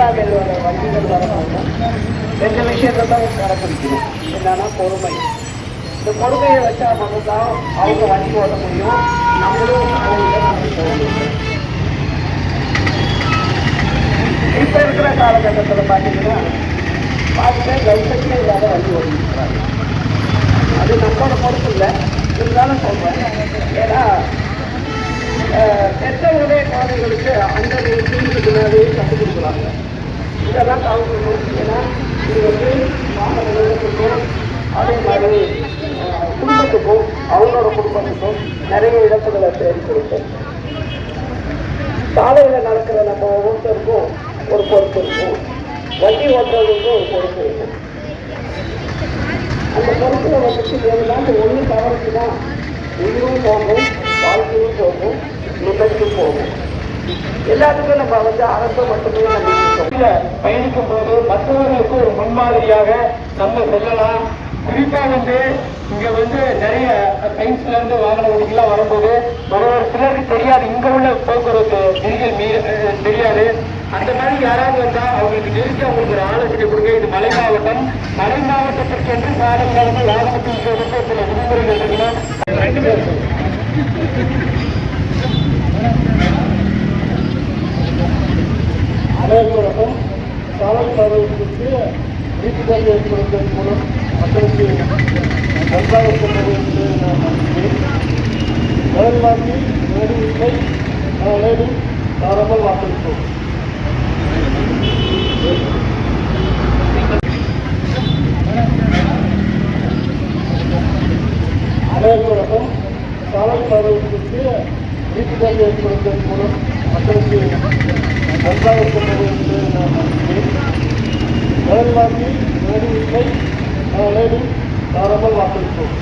இரண்டாம் நிலையோட வண்டிகள் வரணும். ரெண்டு விஷயத்தை தான் கடைப்பிடிக்கணும். என்னன்னா பொறுமை. இந்த பொறுமையை வச்சா மட்டும்தான் அவங்க வண்டி ஓட்ட முடியும். நம்மளும் சாலையில் நம்ம போக முடியும். இப்போ இருக்கிற காலகட்டத்தில் பார்த்தீங்கன்னா லைசன்ஸே இல்லாத வண்டி ஓட்டிருக்கிறாங்க. அது நம்மளோட பொறுப்பு இல்லை, இருந்தாலும் சொல்கிறேன். ஏன்னா பெற்ற உடைய குழந்தைகளுக்கு அந்த தீர்வுக்கு பின்னாடியே கற்றுக் கொடுக்குறாங்க. இதெல்லாம் தவிர்க்கணும். ஏன்னா இது வந்து மாணவ நிலையத்துக்கும் அதே மாதிரி குடும்பத்துக்கும் அவங்களோட குடும்பத்துக்கும் நிறைய இழப்புகளை தேடி கொடுக்கும். சாலையில் நடக்கிற நம்ம ஒவ்வொருத்தருக்கும் ஒரு பொறுப்பு இருக்கும், வண்டி ஓட்டுறதுக்கும் ஒரு பொறுப்பு இருக்கும். அந்த பொறுப்புல வந்துட்டு ஏதாவது ஒன்று தவறுச்சுன்னா உயிரும் போகும், வாழ்க்கையும் போகும், நிகழ்ச்சியும் போகும். எல்லாத்துக்கும் நம்ம வந்து அரசு மட்டுமே நம்ம பயணிக்கும் போது மற்றவர்களுக்கு ஒரு முன்மாதிரியாக நம்ம செல்லலாம். குறிப்பா வந்து இங்க வந்து நிறைய சயின்ஸ்ல இருந்து வாகன ஓட்டிகள்லாம் வரும்போது ஒரு சிலருக்கு தெரியாது, இங்க உள்ள போக்குவரத்து விதிகள் தெரியாது. அந்த மாதிரி யாராவது வந்தா அவங்களுக்கு நெருக்கி அவங்களுக்கு ஒரு ஆலோசனை கொடுங்க. இது மலை மாவட்டம், மலை மாவட்டத்திற்கு என்று சாலைகளுக்கு வாகனத்தில் சில விதிமுறைகள் இருக்குன்னா அனைவருக்கும் சாலை பாதுகாப்புக்கு வீட்டுக்காரி ஏற்படுத்துவதன் மூலம் மக்களுக்கு நன்றாக கொண்டது என்று நான் நம்புகிறேன். முதல் வாக்கி நேரு இல்லை, நேரு தாராமல் வாக்களிப்போம். அனைவருக்கும் சாலை பாதுகாப்புக்கு வீட்டுக்காரி ஏற்படுத்துவதன் மூலம் மக்களுக்கு நன்றாக கொண்டது என்று நான் நம்புகிறேன். முதல் வாக்கி நேரு இல்லை, நேரு தாராமல் வாக்களிப்போம்.